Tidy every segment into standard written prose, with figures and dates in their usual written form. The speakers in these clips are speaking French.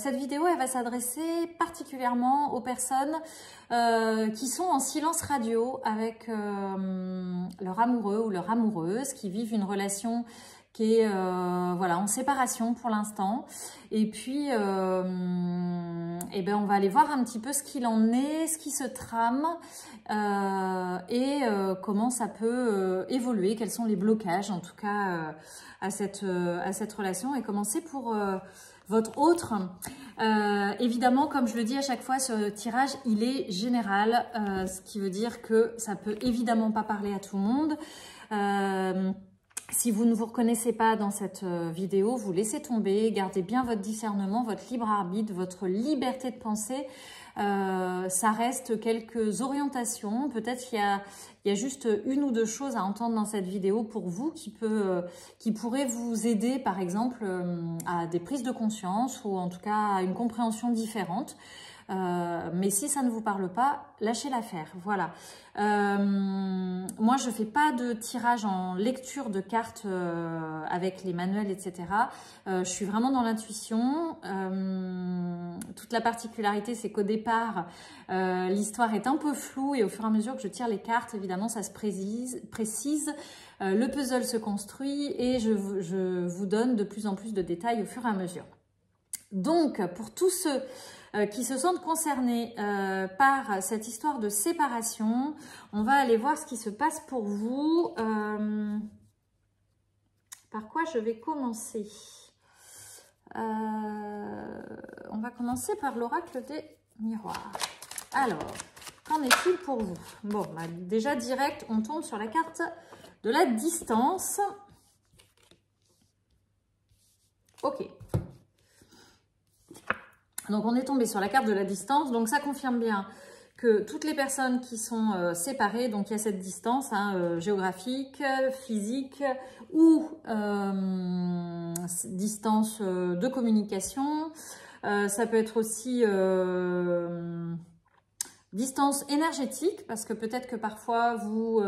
cette vidéo, elle va s'adresser particulièrement aux personnes qui sont en silence radio avec leur amoureux ou leur amoureuse, qui vivent une relation qui est voilà, en séparation pour l'instant. Et puis, eh ben, on va aller voir un petit peu ce qu'il en est, ce qui se trame et comment ça peut évoluer, quels sont les blocages en tout cas à cette relation, et comment c'est pour votre autre. Évidemment, comme je le dis à chaque fois, ce tirage, il est général, ce qui veut dire que ça peut évidemment pas parler à tout le monde. Si vous ne vous reconnaissez pas dans cette vidéo, vous laissez tomber, gardez bien votre discernement, votre libre arbitre, votre liberté de penser. Ça reste quelques orientations. Peut-être qu'il y a juste une ou deux choses à entendre dans cette vidéo pour vous qui pourraient vous aider, par exemple, à des prises de conscience ou en tout cas à une compréhension différente. Mais si ça ne vous parle pas, lâchez l'affaire. Voilà. Moi, je fais pas de tirage en lecture de cartes avec les manuels, etc. Je suis vraiment dans l'intuition. Toute la particularité, c'est qu'au départ, l'histoire est un peu floue et au fur et à mesure que je tire les cartes, évidemment, ça se précise. Le puzzle se construit et je vous donne de plus en plus de détails au fur et à mesure. Donc, pour tous ceux qui se sentent concernés par cette histoire de séparation, on va aller voir ce qui se passe pour vous. Par quoi je vais commencer? On va commencer par l'oracle des miroirs. Alors, qu'en est-il pour vous? Bon, bah, déjà direct, on tombe sur la carte de la distance. Ok. Donc, on est tombé sur la carte de la distance. Donc, ça confirme bien que toutes les personnes qui sont séparées, donc il y a cette distance géographique, physique ou distance de communication. Ça peut être aussi distance énergétique, parce que peut-être que parfois vous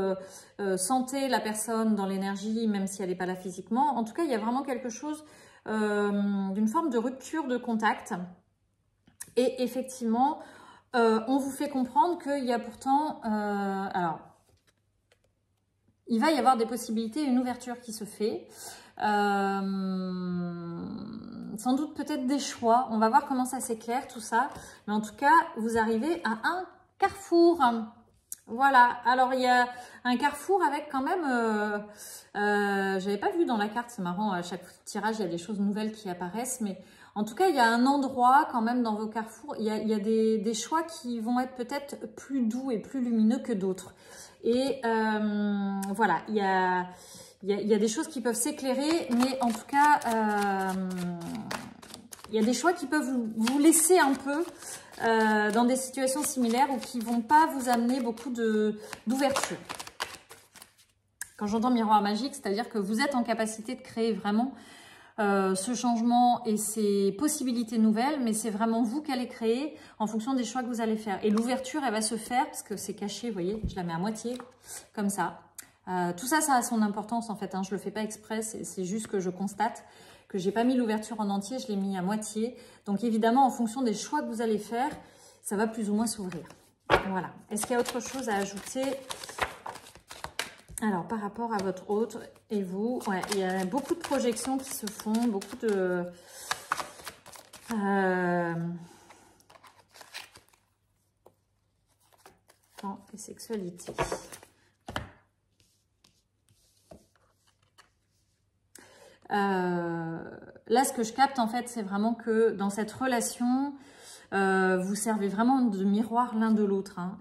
sentez la personne dans l'énergie, même si elle n'est pas là physiquement. En tout cas, il y a vraiment quelque chose d'une forme de rupture de contact. Et effectivement, on vous fait comprendre qu'il y a pourtant... alors, il va y avoir des possibilités, une ouverture qui se fait. Sans doute peut-être des choix. On va voir comment ça s'éclaire, tout ça. Mais en tout cas, vous arrivez à un carrefour. Voilà. Alors, il y a un carrefour avec quand même... j'avais pas vu dans la carte, c'est marrant. À chaque tirage, il y a des choses nouvelles qui apparaissent. Mais en tout cas, il y a un endroit quand même dans vos carrefours. Il y a des choix qui vont être peut-être plus doux et plus lumineux que d'autres. Et voilà, il y a des choses qui peuvent s'éclairer, mais en tout cas, il y a des choix qui peuvent vous laisser un peu dans des situations similaires ou qui ne vont pas vous amener beaucoup d'ouverture. Quand j'entends miroir magique, c'est-à-dire que vous êtes en capacité de créer vraiment ce changement et ces possibilités nouvelles, mais c'est vraiment vous qui allez créer en fonction des choix que vous allez faire. Et l'ouverture, elle va se faire, parce que c'est caché, vous voyez, je la mets à moitié, comme ça. Tout ça, ça a son importance en fait, hein. Je ne le fais pas exprès, c'est juste que je constate que je n'ai pas mis l'ouverture en entier, je l'ai mis à moitié. Donc évidemment, en fonction des choix que vous allez faire, ça va plus ou moins s'ouvrir. Voilà. Est-ce qu'il y a autre chose à ajouter ? Alors, par rapport à votre hôte et vous, ouais, il y a beaucoup de projections qui se font, beaucoup de... temps et sexualité. Là, ce que je capte, en fait, c'est vraiment que dans cette relation, vous servez vraiment de miroir l'un de l'autre. Hein,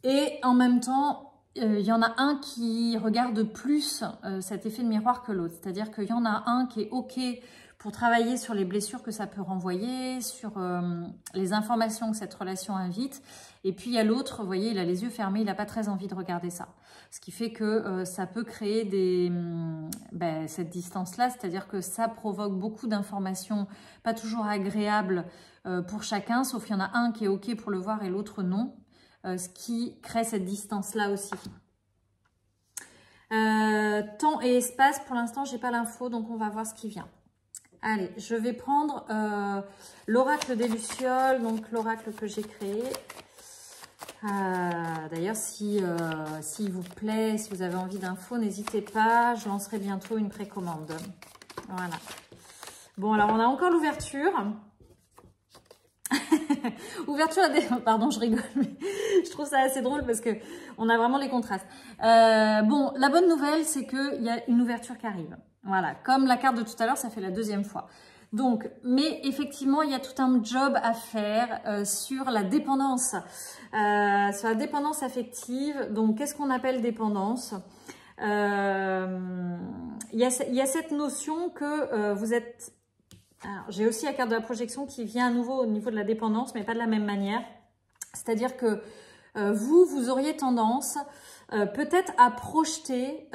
et en même temps, il y en a un qui regarde plus cet effet de miroir que l'autre. C'est-à-dire qu'il y en a un qui est OK pour travailler sur les blessures que ça peut renvoyer, sur les informations que cette relation invite. Et puis, il y a l'autre, vous voyez, il a les yeux fermés, il n'a pas très envie de regarder ça. Ce qui fait que ça peut créer cette distance-là, c'est-à-dire que ça provoque beaucoup d'informations pas toujours agréables pour chacun, sauf qu'il y en a un qui est OK pour le voir et l'autre non. Ce qui crée cette distance-là aussi. Temps et espace, pour l'instant, je n'ai pas l'info, donc on va voir ce qui vient. Allez, je vais prendre l'oracle des Lucioles, donc l'oracle que j'ai créé. D'ailleurs, s'il vous plaît, si vous avez envie d'infos, n'hésitez pas. Je lancerai bientôt une précommande. Voilà. Bon, alors on a encore l'ouverture. Ouverture à des... Pardon, je rigole, mais je trouve ça assez drôle parce que on a vraiment les contrastes. Bon, la bonne nouvelle, c'est qu'il y a une ouverture qui arrive. Voilà, comme la carte de tout à l'heure, ça fait la deuxième fois. Donc, mais effectivement, il y a tout un job à faire sur la dépendance. Sur la dépendance affective. Donc, qu'est-ce qu'on appelle dépendance? Il y a cette notion que vous êtes... J'ai aussi la carte de la projection qui vient à nouveau au niveau de la dépendance, mais pas de la même manière. C'est-à-dire que vous auriez tendance peut-être à projeter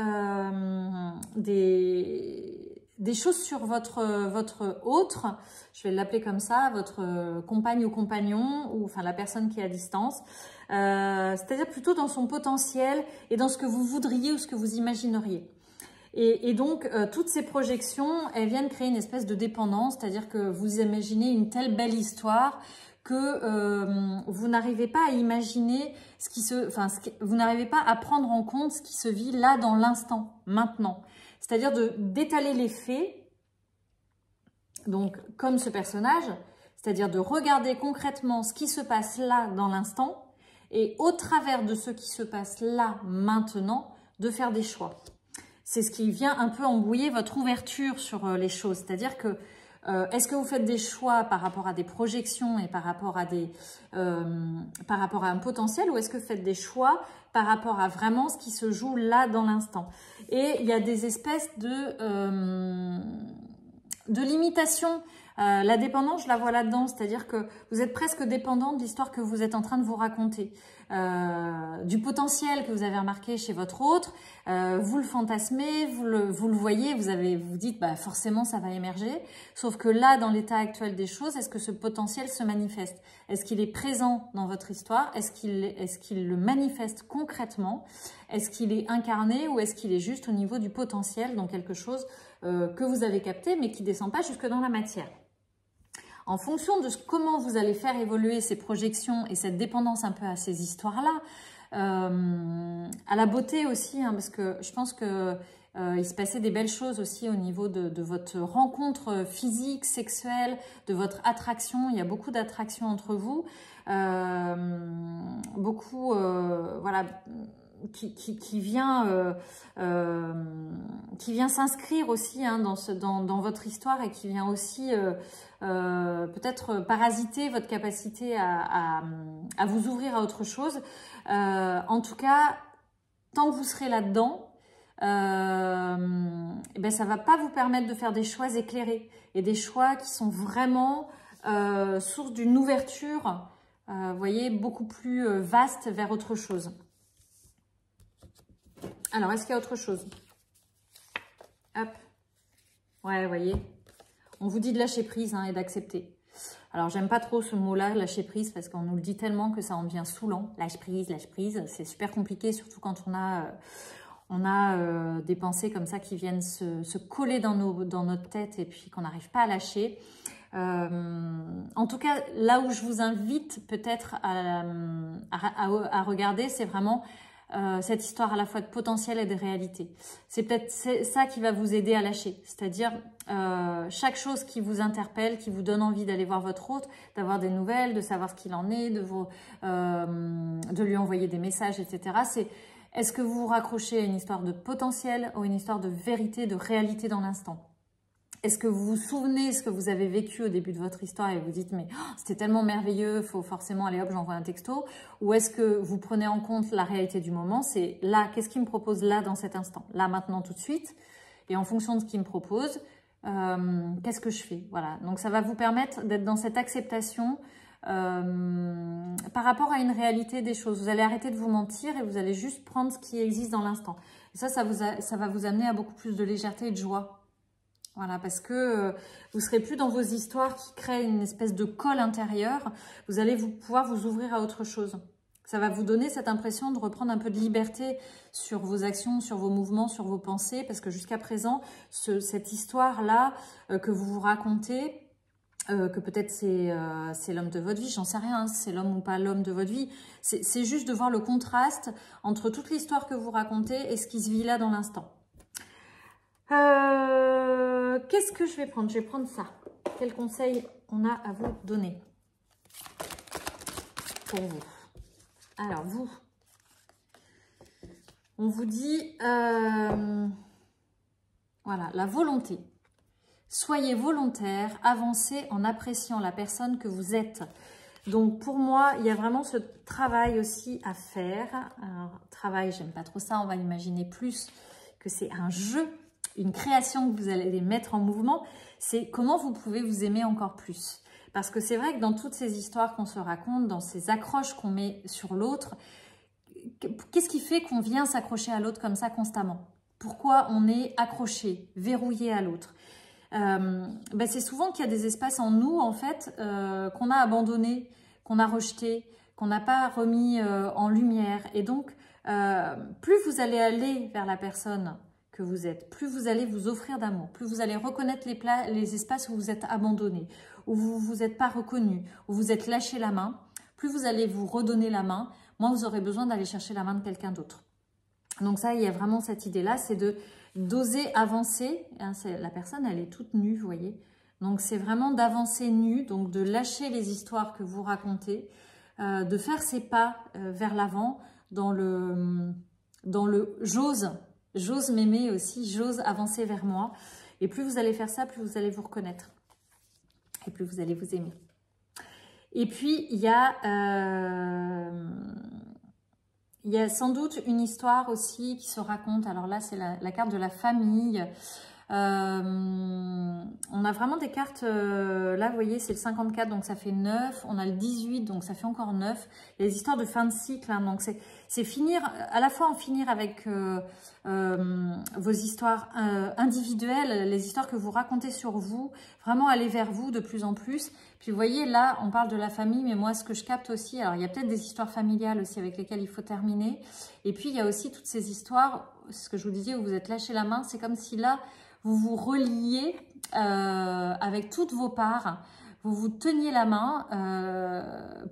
des choses sur votre autre, je vais l'appeler comme ça, votre compagne ou compagnon, ou enfin la personne qui est à distance, c'est-à-dire plutôt dans son potentiel et dans ce que vous voudriez ou ce que vous imagineriez. Et donc, toutes ces projections, elles viennent créer une espèce de dépendance, c'est-à-dire que vous imaginez une telle belle histoire que vous n'arrivez pas à imaginer vous n'arrivez pas à prendre en compte ce qui se vit là dans l'instant, maintenant. C'est-à-dire d'étaler les faits, donc comme ce personnage, c'est-à-dire de regarder concrètement ce qui se passe là dans l'instant et au travers de ce qui se passe là maintenant, de faire des choix. C'est ce qui vient un peu embrouiller votre ouverture sur les choses. C'est-à-dire que, est-ce que vous faites des choix par rapport à des projections et par rapport à un potentiel, ou est-ce que vous faites des choix par rapport à vraiment ce qui se joue là dans l'instant? Et il y a des espèces de limitation. La dépendance, je la vois là-dedans, c'est-à-dire que vous êtes presque dépendant de l'histoire que vous êtes en train de vous raconter, du potentiel que vous avez remarqué chez votre autre, vous le fantasmez, vous le voyez, vous dites bah, forcément ça va émerger, sauf que là, dans l'état actuel des choses, est-ce que ce potentiel se manifeste? Est-ce qu'il est présent dans votre histoire? Est-ce qu'il le manifeste concrètement? Est-ce qu'il est incarné ou est-ce qu'il est juste au niveau du potentiel, donc quelque chose que vous avez capté mais qui ne descend pas jusque dans la matière? En fonction de comment vous allez faire évoluer ces projections et cette dépendance un peu à ces histoires-là, à la beauté aussi, hein, parce que je pense que il se passait des belles choses aussi au niveau de votre rencontre physique, sexuelle, de votre attraction. Il y a beaucoup d'attraction entre vous, beaucoup, voilà, qui vient s'inscrire aussi hein, dans votre histoire et qui vient aussi peut-être parasiter votre capacité à vous ouvrir à autre chose. En tout cas, tant que vous serez là-dedans, eh ben, ça ne va pas vous permettre de faire des choix éclairés et des choix qui sont vraiment source d'une ouverture, vous voyez, beaucoup plus vaste vers autre chose. Alors, est-ce qu'il y a autre chose? Hop. Ouais, vous voyez. On vous dit de lâcher prise hein, et d'accepter. Alors, j'aime pas trop ce mot-là, lâcher prise, parce qu'on nous le dit tellement que ça en devient saoulant. Lâche prise, c'est super compliqué, surtout quand on a des pensées comme ça qui viennent se coller dans notre tête et puis qu'on n'arrive pas à lâcher. En tout cas, là où je vous invite peut-être à regarder, c'est vraiment cette histoire à la fois de potentiel et de réalité. C'est peut-être ça qui va vous aider à lâcher. C'est-à-dire chaque chose qui vous interpelle, qui vous donne envie d'aller voir votre autre, d'avoir des nouvelles, de savoir ce qu'il en est, de lui envoyer des messages, etc. C'est est-ce que vous vous raccrochez à une histoire de potentiel ou une histoire de vérité, de réalité dans l'instant? Est-ce que vous vous souvenez ce que vous avez vécu au début de votre histoire et vous dites mais oh, c'était tellement merveilleux, il faut forcément aller hop, j'envoie un texto? Ou est-ce que vous prenez en compte la réalité du moment? C'est là, qu'est-ce qu'il me propose là dans cet instant? Là, maintenant, tout de suite. Et en fonction de ce qu'il me propose, qu'est-ce que je fais? Voilà. Donc ça va vous permettre d'être dans cette acceptation par rapport à une réalité des choses. Vous allez arrêter de vous mentir et vous allez juste prendre ce qui existe dans l'instant. Et ça va vous amener à beaucoup plus de légèreté et de joie. Voilà, parce que vous ne serez plus dans vos histoires qui créent une espèce de colle intérieure. Vous allez pouvoir vous ouvrir à autre chose. Ça va vous donner cette impression de reprendre un peu de liberté sur vos actions, sur vos mouvements, sur vos pensées, parce que jusqu'à présent, cette histoire-là que vous vous racontez, que peut-être c'est l'homme de votre vie, j'en sais rien, c'est l'homme ou pas l'homme de votre vie, c'est juste de voir le contraste entre toute l'histoire que vous racontez et ce qui se vit là dans l'instant. Qu'est-ce que je vais prendre? Je vais prendre ça. Quel conseil on a à vous donner pour vous? Alors, vous, on vous dit, voilà, la volonté. Soyez volontaire, avancez en appréciant la personne que vous êtes. Donc, pour moi, il y a vraiment ce travail aussi à faire. Alors, travail, j'aime pas trop ça, on va imaginer plus que c'est un jeu, une création que vous allez mettre en mouvement. C'est comment vous pouvez vous aimer encore plus. Parce que c'est vrai que dans toutes ces histoires qu'on se raconte, dans ces accroches qu'on met sur l'autre, qu'est-ce qui fait qu'on vient s'accrocher à l'autre comme ça constamment? Pourquoi on est accroché, verrouillé à l'autre? C'est souvent qu'il y a des espaces en nous, en fait, qu'on a abandonnés, qu'on a rejetés, qu'on n'a pas remis en lumière. Et donc, plus vous allez aller vers la personne que vous êtes, plus vous allez vous offrir d'amour, plus vous allez reconnaître les espaces où vous êtes abandonné, où vous ne vous êtes pas reconnu, où vous êtes lâché la main, plus vous allez vous redonner la main, moins vous aurez besoin d'aller chercher la main de quelqu'un d'autre. Donc ça, il y a vraiment cette idée-là, c'est d'oser avancer. Hein, la personne, elle est toute nue, vous voyez. Donc c'est vraiment d'avancer nu, donc de lâcher les histoires que vous racontez, de faire ses pas vers l'avant dans le j'ose m'aimer aussi, j'ose avancer vers moi. Et plus vous allez faire ça, plus vous allez vous reconnaître. Et plus vous allez vous aimer. Et puis, il y a sans doute une histoire aussi qui se raconte. Alors là, c'est la carte de la famille. On a vraiment des cartes, là vous voyez c'est le 54 donc ça fait 9, on a le 18 donc ça fait encore 9, il y a des histoires de fin de cycle, hein, donc c'est finir, à la fois en finir avec vos histoires individuelles, les histoires que vous racontez sur vous, vraiment aller vers vous de plus en plus. Puis vous voyez là on parle de la famille, mais moi ce que je capte aussi, alors il y a peut-être des histoires familiales aussi avec lesquelles il faut terminer, et puis il y a aussi toutes ces histoires, ce que je vous disais où vous êtes lâché la main, c'est comme si là vous vous reliez avec toutes vos parts, vous vous teniez la main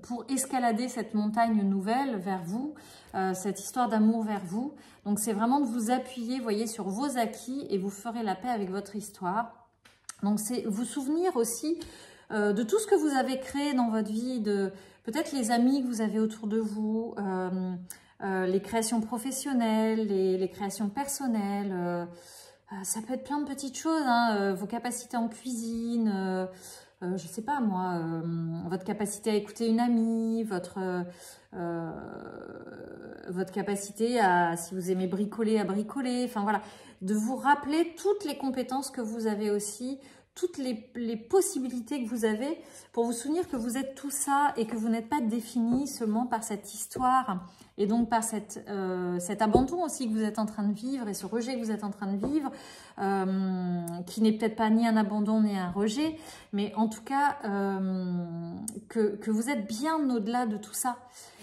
pour escalader cette montagne nouvelle vers vous, cette histoire d'amour vers vous. Donc c'est vraiment de vous appuyer, vous voyez, sur vos acquis et vous ferez la paix avec votre histoire. Donc c'est vous souvenir aussi de tout ce que vous avez créé dans votre vie, de peut-être les amis que vous avez autour de vous, les créations professionnelles, les créations personnelles, ça peut être plein de petites choses, hein, vos capacités en cuisine, je sais pas moi, votre capacité à écouter une amie, votre capacité à, si vous aimez bricoler, à bricoler, enfin voilà, de vous rappeler toutes les compétences que vous avez aussi, toutes les possibilités que vous avez pour vous souvenir que vous êtes tout ça et que vous n'êtes pas défini seulement par cette histoire et donc par cet abandon aussi que vous êtes en train de vivre et ce rejet que vous êtes en train de vivre, qui n'est peut-être pas ni un abandon ni un rejet, mais en tout cas que vous êtes bien au-delà de tout ça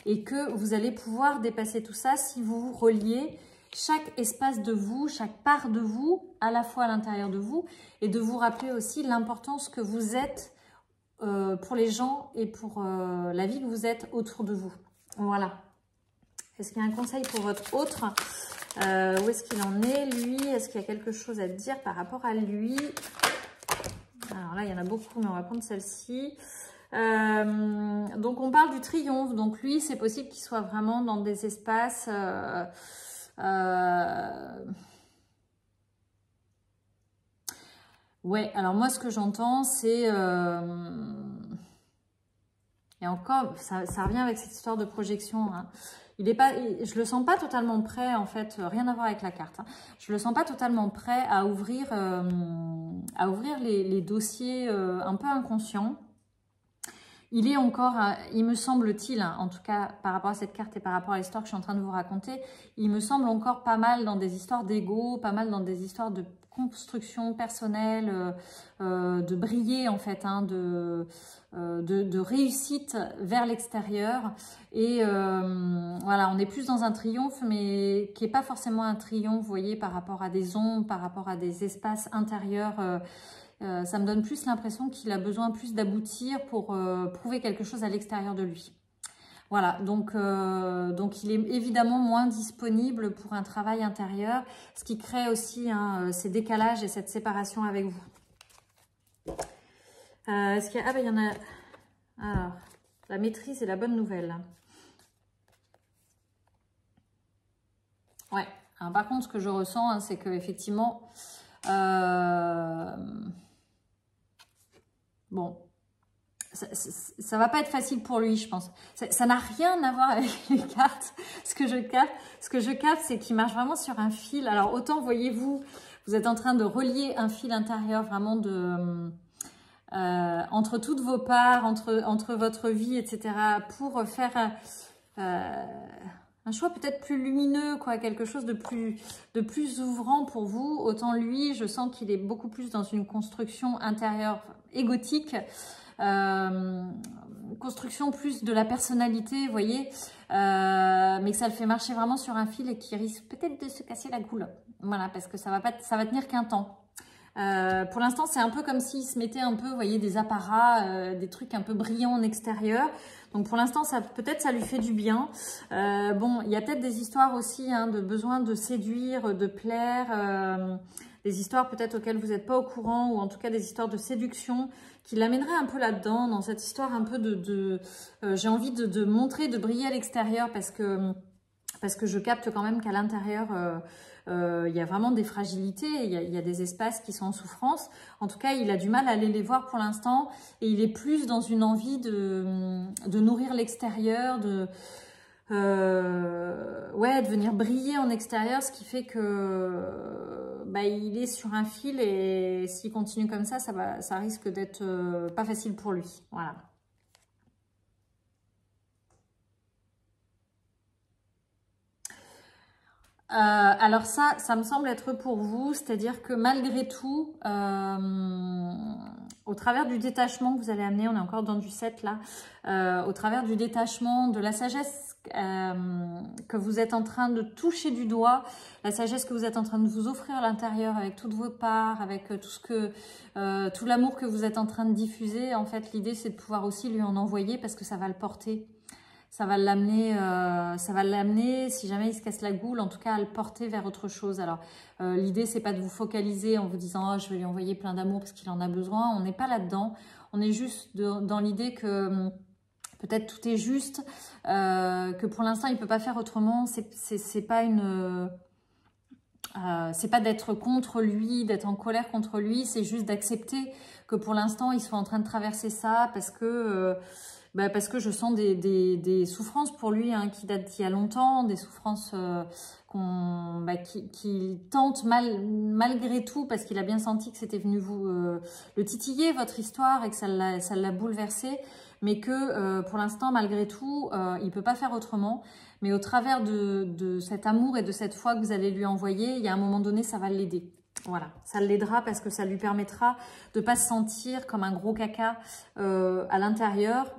et que vous allez pouvoir dépasser tout ça si vous reliez chaque espace de vous, chaque part de vous, à la fois à l'intérieur de vous, et de vous rappeler aussi l'importance que vous êtes pour les gens et pour la vie que vous êtes autour de vous. Voilà. Est-ce qu'il y a un conseil pour votre autre? Où est-ce qu'il en est, lui? Est-ce qu'il y a quelque chose à dire par rapport à lui? Alors là, il y en a beaucoup, mais on va prendre celle-ci. Donc, on parle du triomphe. Donc, lui, c'est possible qu'il soit vraiment dans des espaces... Ouais, alors moi, ce que j'entends, c'est... Et encore, ça revient avec cette histoire de projection, hein. Je le sens pas totalement prêt, en fait, rien à voir avec la carte, hein. Je le sens pas totalement prêt à ouvrir les dossiers un peu inconscients. Il est encore, il me semble-t-il, hein, en tout cas par rapport à cette carte et par rapport à l'histoire que je suis en train de vous raconter, il me semble encore pas mal dans des histoires d'ego, pas mal dans des histoires de construction personnelle, de briller en fait, hein, de réussite vers l'extérieur. Et voilà, on est plus dans un triomphe, mais qui n'est pas forcément un triomphe, vous voyez, par rapport à des ombres, par rapport à des espaces intérieurs. Ça me donne plus l'impression qu'il a besoin plus d'aboutir pour prouver quelque chose à l'extérieur de lui. Voilà, donc il est évidemment moins disponible pour un travail intérieur, ce qui crée aussi hein, ces décalages et cette séparation avec vous. Est-ce qu'il y a... Ah ben il y en a... Alors, la maîtrise est la bonne nouvelle. Ouais, alors, par contre, ce que je ressens, hein, c'est qu'effectivement... Bon... Ça va pas être facile pour lui, je pense. Ça n'a rien à voir avec les cartes. Ce que je capte, c'est qu'il marche vraiment sur un fil. Alors, autant, voyez-vous, vous êtes en train de relier un fil intérieur vraiment entre toutes vos parts, entre votre vie, etc. pour faire un choix peut-être plus lumineux, quoi, quelque chose de plus ouvrant pour vous. Autant lui, je sens qu'il est beaucoup plus dans une construction intérieure égotique. Construction plus de la personnalité, vous voyez, mais que ça le fait marcher vraiment sur un fil et qui risque peut-être de se casser la goule. Voilà, parce que ça va tenir qu'un temps. Pour l'instant, c'est un peu comme s'il se mettait un peu, vous voyez, des apparats, des trucs un peu brillants en extérieur. Donc pour l'instant, peut-être ça lui fait du bien. Bon, il y a peut-être des histoires aussi hein, de besoin de séduire, de plaire, des histoires peut-être auxquelles vous n'êtes pas au courant, ou en tout cas des histoires de séduction qui l'amèneraient un peu là-dedans, dans cette histoire un peu j'ai envie de montrer, de briller à l'extérieur, parce que je capte quand même qu'à l'intérieur, il y a vraiment des fragilités, il y a des espaces qui sont en souffrance. En tout cas, il a du mal à aller les voir pour l'instant, et il est plus dans une envie de nourrir l'extérieur, ouais, de venir briller en extérieur, ce qui fait que il est sur un fil, et s'il continue comme ça risque d'être pas facile pour lui. Voilà. Alors ça me semble être pour vous, c'est-à-dire que malgré tout, au travers du détachement que vous allez amener, on est encore dans du 7 là, au travers du détachement, de la sagesse que vous êtes en train de toucher du doigt, la sagesse que vous êtes en train de vous offrir à l'intérieur avec toutes vos parts, avec tout l'amour que vous êtes en train de diffuser, en fait l'idée c'est de pouvoir aussi lui en envoyer, parce que ça va le porter. Ça va l'amener, si jamais il se casse la goule, en tout cas à le porter vers autre chose. Alors, l'idée, c'est pas de vous focaliser en vous disant « Oh, je vais lui envoyer plein d'amour parce qu'il en a besoin ». On n'est pas là-dedans. On est juste dans l'idée que peut-être tout est juste, que pour l'instant, il ne peut pas faire autrement. C'est pas c'est pas d'être contre lui, d'être en colère contre lui. C'est juste d'accepter que pour l'instant, il soit en train de traverser ça parce que je sens des souffrances pour lui hein, qui datent d'il y a longtemps, des souffrances qui tentent malgré tout, parce qu'il a bien senti que c'était venu vous le titiller, votre histoire, et que ça l'a bouleversé, mais que pour l'instant, malgré tout, il ne peut pas faire autrement. Mais au travers de cet amour et de cette foi que vous allez lui envoyer, il y a un moment donné, ça va l'aider. Voilà, ça l'aidera parce que ça lui permettra de ne pas se sentir comme un gros caca à l'intérieur.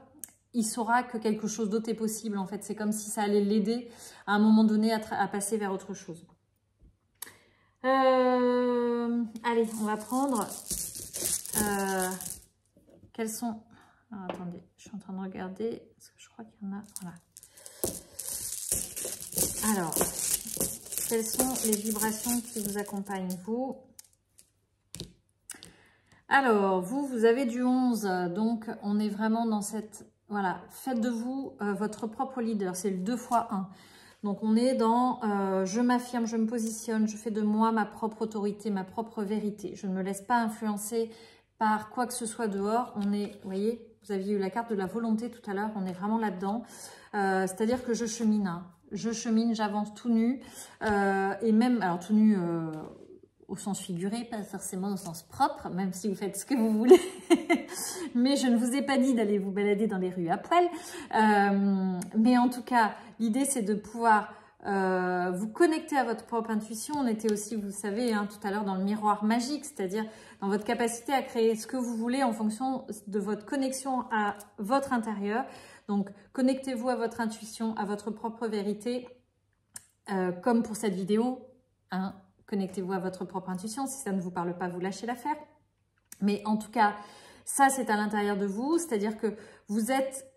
Il saura que quelque chose d'autre est possible, en fait. C'est comme si ça allait l'aider à un moment donné à passer vers autre chose. Allez, on va prendre... quels sont... Alors, attendez, je suis en train de regarder, parce que je crois qu'il y en a... Voilà. Alors, quelles sont les vibrations qui vous accompagnent, vous? Alors, vous avez du 11, donc on est vraiment dans cette... Voilà, faites de vous votre propre leader, c'est le 2 x 1. Donc on est dans je m'affirme, je me positionne, je fais de moi ma propre autorité, ma propre vérité. Je ne me laisse pas influencer par quoi que ce soit dehors. On est, vous voyez, vous aviez eu la carte de la volonté tout à l'heure, on est vraiment là-dedans. C'est-à-dire que je chemine, hein. Je chemine, j'avance tout nu. Et même, alors tout nu... au sens figuré, pas forcément au sens propre, même si vous faites ce que vous voulez. Mais je ne vous ai pas dit d'aller vous balader dans les rues à poil. Mais en tout cas, l'idée, c'est de pouvoir vous connecter à votre propre intuition. On était aussi, vous savez, hein, tout à l'heure dans le miroir magique, c'est-à-dire dans votre capacité à créer ce que vous voulez en fonction de votre connexion à votre intérieur. Donc, connectez-vous à votre intuition, à votre propre vérité, comme pour cette vidéo, hein, connectez-vous à votre propre intuition. Si ça ne vous parle pas, vous lâchez l'affaire. Mais en tout cas, ça, c'est à l'intérieur de vous, c'est-à-dire que vous êtes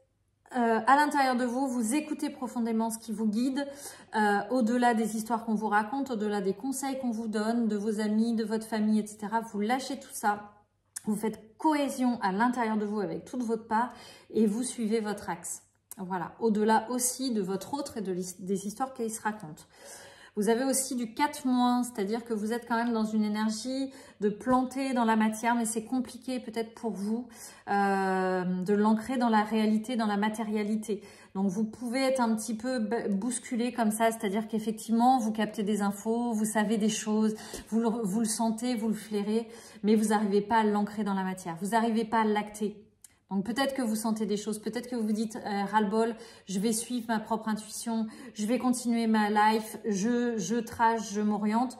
à l'intérieur de vous, vous écoutez profondément ce qui vous guide, au-delà des histoires qu'on vous raconte, au-delà des conseils qu'on vous donne, de vos amis, de votre famille, etc. Vous lâchez tout ça, vous faites cohésion à l'intérieur de vous avec toute votre part et vous suivez votre axe. Voilà, au-delà aussi de votre autre et des histoires qui se racontent. Vous avez aussi du 4-, c'est-à-dire que vous êtes quand même dans une énergie de planter dans la matière, mais c'est compliqué peut-être pour vous de l'ancrer dans la réalité, dans la matérialité. Donc vous pouvez être un petit peu bousculé comme ça, c'est-à-dire qu'effectivement vous captez des infos, vous savez des choses, vous le sentez, vous le flairez, mais vous n'arrivez pas à l'ancrer dans la matière, vous n'arrivez pas à l'acter. Donc peut-être que vous sentez des choses, peut-être que vous vous dites ras-le-bol, je vais suivre ma propre intuition, je vais continuer ma life, je trace, je m'oriente.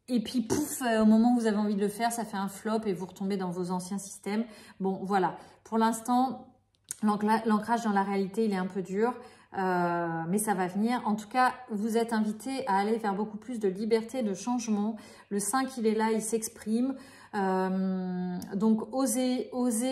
Et puis pouf, au moment où vous avez envie de le faire, ça fait un flop et vous retombez dans vos anciens systèmes. Bon voilà, pour l'instant, l'ancrage dans la réalité, il est un peu dur. Mais ça va venir. En tout cas, vous êtes invité à aller vers beaucoup plus de liberté, de changement. Le 5, il est là, il s'exprime. Donc, osez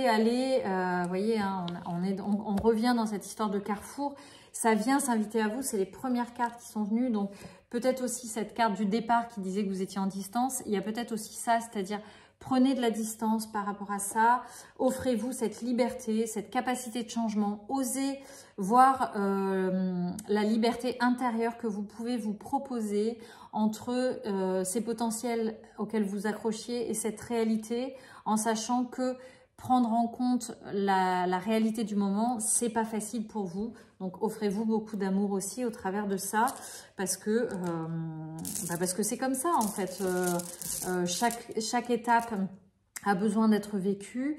aller, vous voyez, hein, on revient dans cette histoire de carrefour. Ça vient s'inviter à vous, c'est les premières cartes qui sont venues. Donc, peut-être aussi cette carte du départ qui disait que vous étiez en distance. Il y a peut-être aussi ça, c'est-à-dire prenez de la distance par rapport à ça. Offrez-vous cette liberté, cette capacité de changement. Osez voir la liberté intérieure que vous pouvez vous proposer entre ces potentiels auxquels vous accrochiez et cette réalité, en sachant que prendre en compte la réalité du moment, c'est pas facile pour vous. Donc offrez-vous beaucoup d'amour aussi au travers de ça, parce que c'est comme ça en fait. Chaque étape a besoin d'être vécue,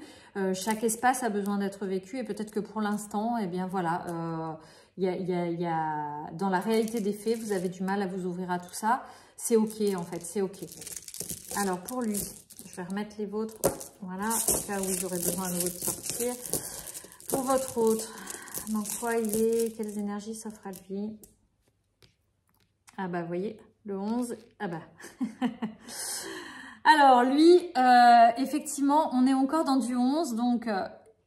chaque espace a besoin d'être vécu, et peut-être que pour l'instant, eh bien voilà, dans la réalité des faits, vous avez du mal à vous ouvrir à tout ça. C'est ok en fait, c'est ok. Alors pour lui, je vais remettre les vôtres, voilà, au cas où vous aurez besoin à nouveau de sortir. Pour votre autre, dans quoi il est, quelles énergies s'offrent à lui? Ah bah vous voyez, le 11, ah bah. Alors lui, effectivement, on est encore dans du 11, donc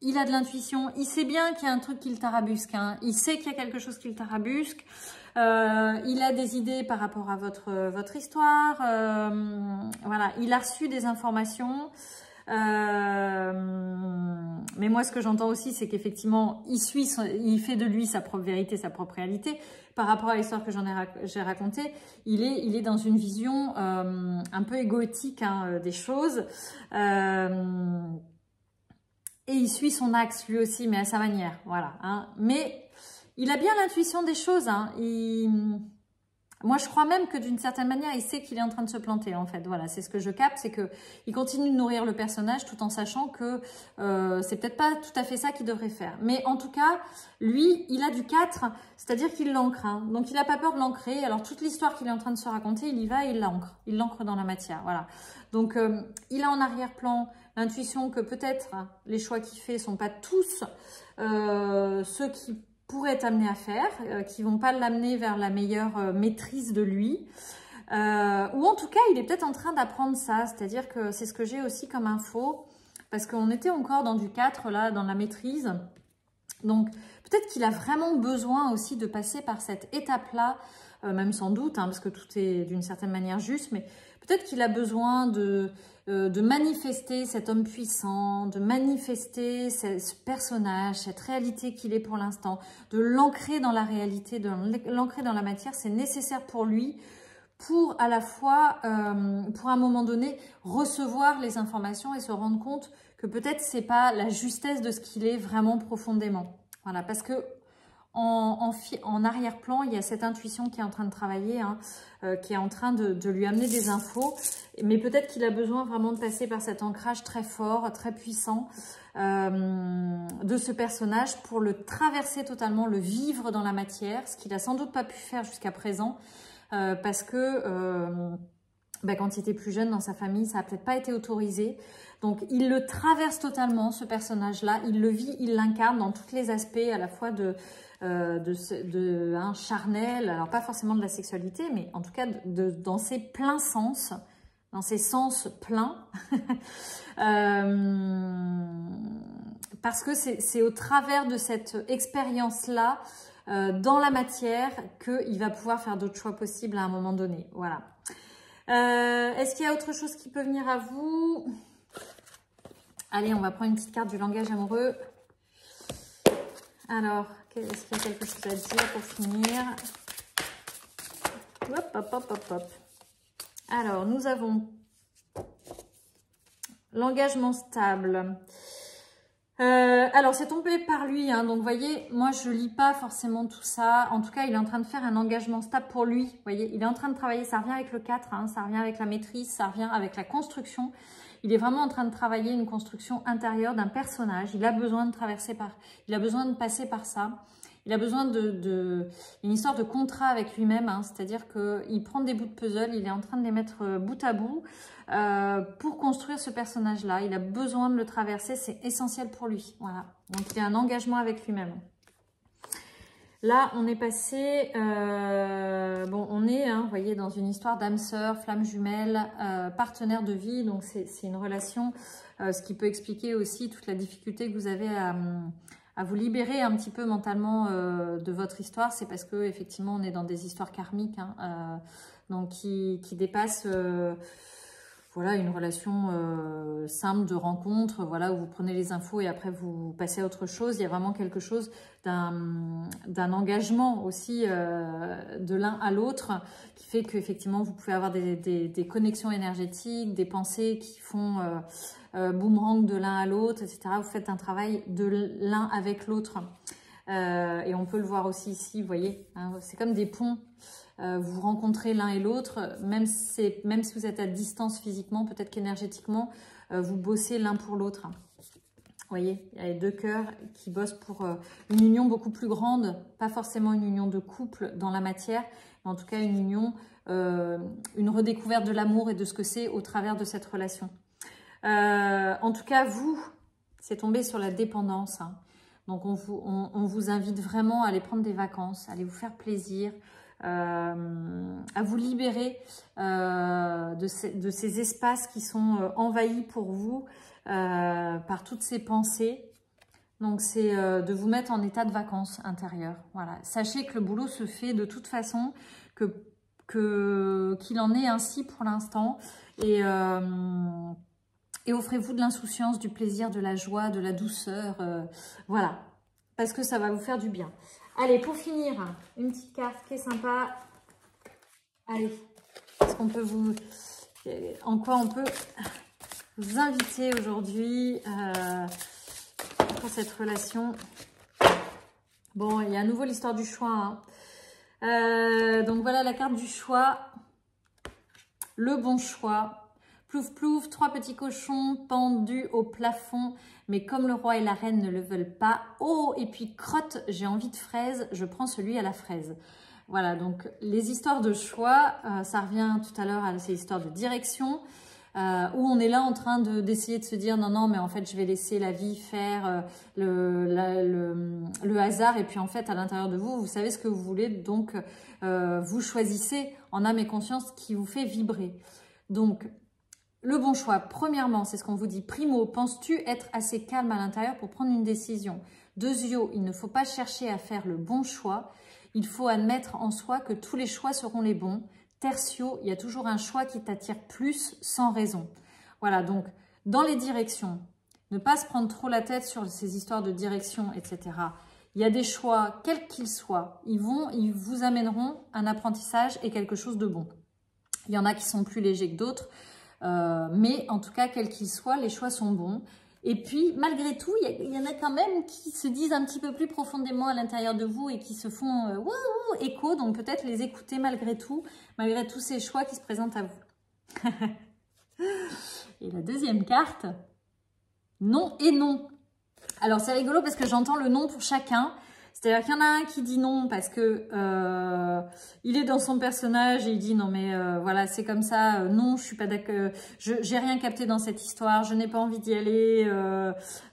il a de l'intuition, il sait bien qu'il y a un truc qui le tarabusque, hein. Il sait qu'il y a quelque chose qui le tarabusque. Il a des idées par rapport à votre histoire, voilà, il a reçu des informations, mais moi ce que j'entends aussi c'est qu'effectivement il fait de lui sa propre vérité, sa propre réalité. Par rapport à l'histoire que j'ai racontée, il est dans une vision un peu égotique hein, des choses, et il suit son axe lui aussi, mais à sa manière, voilà, hein. Mais il a bien l'intuition des choses, hein. Moi, je crois même que d'une certaine manière, il sait qu'il est en train de se planter, en fait. Voilà, c'est ce que je capte, c'est qu'il continue de nourrir le personnage tout en sachant que c'est peut-être pas tout à fait ça qu'il devrait faire. Mais en tout cas, lui, il a du 4, c'est-à-dire qu'il l'ancre. Hein. Donc, il n'a pas peur de l'ancrer. Alors, toute l'histoire qu'il est en train de se raconter, il y va et il l'ancre. Il l'ancre dans la matière, voilà. Donc, il a en arrière-plan l'intuition que peut-être les choix qu'il fait ne sont pas tous ceux qui pourrait être amené à faire, qui vont pas l'amener vers la meilleure maîtrise de lui. Ou en tout cas, il est peut-être en train d'apprendre ça, c'est-à-dire que c'est ce que j'ai aussi comme info, parce qu'on était encore dans du 4, là, dans la maîtrise. Donc, peut-être qu'il a vraiment besoin aussi de passer par cette étape-là, même sans doute, hein, parce que tout est d'une certaine manière juste, mais peut-être qu'il a besoin de manifester cet homme puissant, de manifester ce personnage, cette réalité qu'il est pour l'instant, de l'ancrer dans la réalité, de l'ancrer dans la matière. C'est nécessaire pour lui, pour à la fois, pour à un moment donné, recevoir les informations et se rendre compte que peut-être c'est pas la justesse de ce qu'il est vraiment profondément. Voilà, parce que en arrière-plan, il y a cette intuition qui est en train de travailler, hein, qui est en train de lui amener des infos. Mais peut-être qu'il a besoin vraiment de passer par cet ancrage très fort, très puissant de ce personnage pour le traverser totalement, le vivre dans la matière, ce qu'il a sans doute pas pu faire jusqu'à présent, parce que quand il était plus jeune dans sa famille, ça n'a peut-être pas été autorisé. Donc, il le traverse totalement, ce personnage-là. Il le vit, il l'incarne dans tous les aspects, à la fois charnel, alors pas forcément de la sexualité, mais en tout cas dans ses pleins sens, dans ses sens pleins. Parce que c'est au travers de cette expérience-là, dans la matière, qu'il va pouvoir faire d'autres choix possibles à un moment donné. Voilà. Est-ce qu'il y a autre chose qui peut venir à vous? Allez, on va prendre une petite carte du langage amoureux. Alors, est-ce qu'il y a quelque chose à dire pour finir? Hop, hop, hop, hop, hop. Alors, nous avons l'engagement stable. Alors, c'est tombé par lui, hein, donc vous voyez, moi je lis pas forcément tout ça. En tout cas, il est en train de faire un engagement stable pour lui. Vous voyez, il est en train de travailler, ça revient avec le 4, hein, ça revient avec la maîtrise, ça revient avec la construction. Il est vraiment en train de travailler une construction intérieure d'un personnage. Il a besoin de il a besoin de passer par ça. Il a besoin une histoire de contrat avec lui-même, hein, c'est-à-dire qu'il prend des bouts de puzzle, il est en train de les mettre bout à bout pour construire ce personnage-là. Il a besoin de le traverser, c'est essentiel pour lui. Voilà. Donc, il y a un engagement avec lui-même. Là, on est passé, on est, hein, vous voyez, dans une histoire d'âme sœur, flamme jumelle, partenaire de vie. Donc, c'est une relation, ce qui peut expliquer aussi toute la difficulté que vous avez à vous libérer un petit peu mentalement de votre histoire. C'est parce que effectivement, on est dans des histoires karmiques, hein, donc qui dépassent voilà, une relation simple de rencontre, voilà, où vous prenez les infos et après vous passez à autre chose. Il y a vraiment quelque chose d'un engagement aussi de l'un à l'autre qui fait qu'effectivement vous pouvez avoir des connexions énergétiques, des pensées qui font boomerang de l'un à l'autre, etc. Vous faites un travail de l'un avec l'autre. Et on peut le voir aussi ici, vous voyez, hein, c'est comme des ponts. Vous rencontrez l'un et l'autre, même si vous êtes à distance physiquement, peut-être qu'énergétiquement, vous bossez l'un pour l'autre. Vous voyez, il y a les deux cœurs qui bossent pour une union beaucoup plus grande, pas forcément une union de couple dans la matière, mais en tout cas une union, une redécouverte de l'amour et de ce que c'est au travers de cette relation. En tout cas, vous, c'est tombé sur la dépendance, hein. Donc, on vous invite vraiment à aller prendre des vacances, à aller vous faire plaisir, à vous libérer de ces espaces qui sont envahis pour vous par toutes ces pensées. Donc, c'est de vous mettre en état de vacances intérieures. Voilà. Sachez que le boulot se fait de toute façon, qu'il en est ainsi pour l'instant. Et offrez-vous de l'insouciance, du plaisir, de la joie, de la douceur. Voilà, parce que ça va vous faire du bien. Allez, pour finir, une petite carte qui est sympa. Allez, est-ce qu'on peut en quoi on peut vous inviter aujourd'hui pour cette relation? Bon, il y a à nouveau l'histoire du choix, hein. Donc voilà la carte du choix. Le bon choix. Plouf plouf, 3 petits cochons pendus au plafond, mais comme le roi et la reine ne le veulent pas, oh, et puis crotte, j'ai envie de fraise, je prends celui à la fraise. Voilà, donc les histoires de choix, ça revient tout à l'heure à ces histoires de direction, où on est là en train d'essayer de se dire non, non, mais en fait, je vais laisser la vie faire le hasard, et puis en fait, à l'intérieur de vous, vous savez ce que vous voulez, donc vous choisissez en âme et conscience qui vous fait vibrer. Donc, le bon choix, premièrement, c'est ce qu'on vous dit. Primo, penses-tu être assez calme à l'intérieur pour prendre une décision? Deuxio, il ne faut pas chercher à faire le bon choix. Il faut admettre en soi que tous les choix seront les bons. Tertio, il y a toujours un choix qui t'attire plus sans raison. Voilà, donc dans les directions, ne pas se prendre trop la tête sur ces histoires de direction, etc. Il y a des choix, quels qu'ils soient, ils vous amèneront un apprentissage et quelque chose de bon. Il y en a qui sont plus légers que d'autres. Mais en tout cas, quels qu'ils soient, les choix sont bons. Et puis, malgré tout, il y en a quand même qui se disent un petit peu plus profondément à l'intérieur de vous et qui se font wouh, écho. Donc, peut-être les écouter malgré tous ces choix qui se présentent à vous. Et la deuxième carte, non et non. Alors, c'est rigolo parce que j'entends le non pour chacun. C'est-à-dire qu'il y en a un qui dit non parce que il est dans son personnage et il dit non mais voilà c'est comme ça, non je suis pas d'accord, j'ai rien capté dans cette histoire, je n'ai pas envie d'y aller,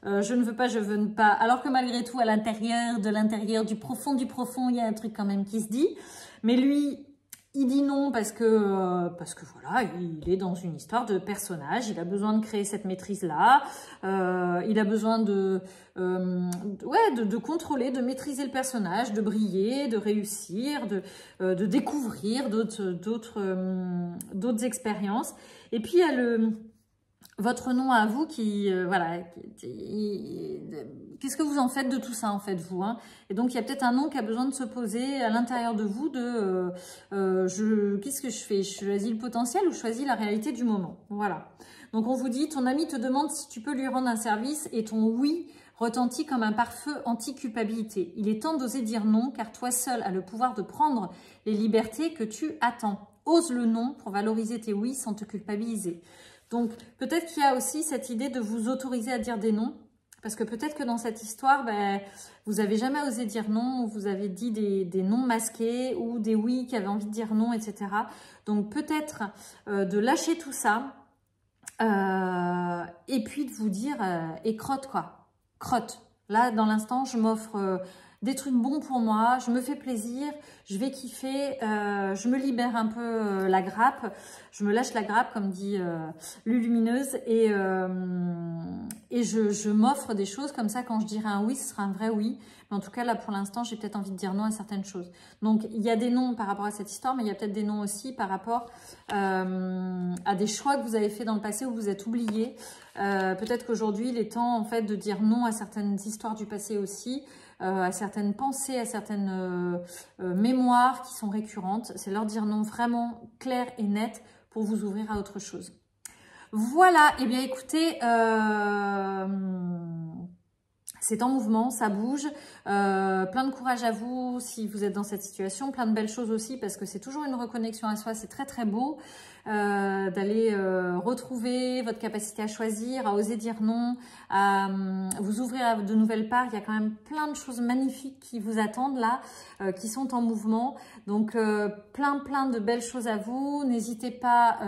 je ne veux pas, je veux pas. Alors que malgré tout à l'intérieur, du profond, il y a un truc quand même qui se dit. Mais lui, il dit non parce que voilà, il est dans une histoire de personnage, il a besoin de créer cette maîtrise-là, il a besoin de contrôler, de maîtriser le personnage, de briller, de réussir, de découvrir d'autres expériences. Et puis il y a votre nom à vous qui, voilà, qu'est-ce que vous en faites de tout ça en fait vous, hein? Et donc il y a peut-être un nom qui a besoin de se poser à l'intérieur de vous de qu'est-ce que je fais? Je choisis le potentiel ou je choisis la réalité du moment? Voilà. Donc on vous dit, ton ami te demande si tu peux lui rendre un service et ton oui retentit comme un pare-feu anti-culpabilité. Il est temps d'oser dire non car toi seul as le pouvoir de prendre les libertés que tu attends. Ose le non pour valoriser tes oui sans te culpabiliser. Donc, peut-être qu'il y a aussi cette idée de vous autoriser à dire des non. Parce que peut-être que dans cette histoire, ben, vous n'avez jamais osé dire non, ou vous avez dit des non masqués, ou des oui qui avaient envie de dire non, etc. Donc, peut-être de lâcher tout ça, et puis de vous dire, et crotte quoi. Crotte. Là, dans l'instant, je m'offre des trucs bons pour moi, je me fais plaisir, je vais kiffer, je me libère un peu la grappe, je me lâche la grappe comme dit Lulumineuse et je m'offre des choses comme ça. Quand je dirai un oui, ce sera un vrai oui, mais en tout cas là pour l'instant j'ai peut-être envie de dire non à certaines choses. Donc il y a des noms par rapport à cette histoire, mais il y a peut-être des noms aussi par rapport à des choix que vous avez fait dans le passé où vous êtes oublié. Peut-être qu'aujourd'hui il est temps en fait de dire non à certaines histoires du passé aussi, à certaines pensées, à certaines mémoires qui sont récurrentes. C'est leur dire non vraiment clair et net pour vous ouvrir à autre chose. Voilà, et bien écoutez, c'est en mouvement, ça bouge, plein de courage à vous si vous êtes dans cette situation, plein de belles choses aussi parce que c'est toujours une reconnexion à soi, c'est très très beau d'aller retrouver votre capacité à choisir, à oser dire non, à vous ouvrir à de nouvelles parts. Il y a quand même plein de choses magnifiques qui vous attendent là, qui sont en mouvement. Donc plein de belles choses à vous. N'hésitez pas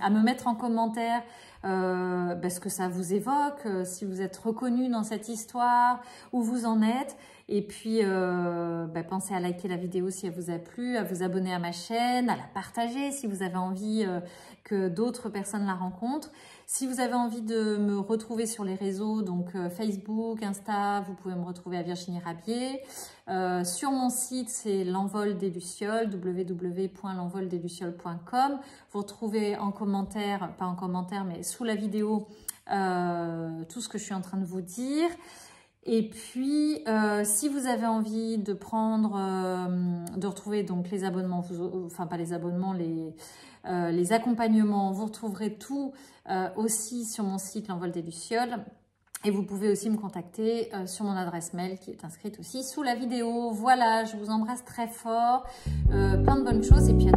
à me mettre en commentaire ce que ça vous évoque, si vous êtes reconnu dans cette histoire, où vous en êtes. Et puis, pensez à liker la vidéo si elle vous a plu, à vous abonner à ma chaîne, à la partager si vous avez envie que d'autres personnes la rencontrent. Si vous avez envie de me retrouver sur les réseaux, donc Facebook, Insta, vous pouvez me retrouver à Virginie Rabier. Sur mon site, c'est l'envol des Lucioles, www.l'envoldeslucioles.com. Vous retrouvez en commentaire, pas en commentaire, mais sous la vidéo, tout ce que je suis en train de vous dire. Et puis, si vous avez envie de prendre, de retrouver donc les abonnements, enfin pas les abonnements, les accompagnements, vous retrouverez tout aussi sur mon site L'Envol des Lucioles. Et vous pouvez aussi me contacter sur mon adresse mail qui est inscrite aussi sous la vidéo. Voilà, je vous embrasse très fort, plein de bonnes choses et puis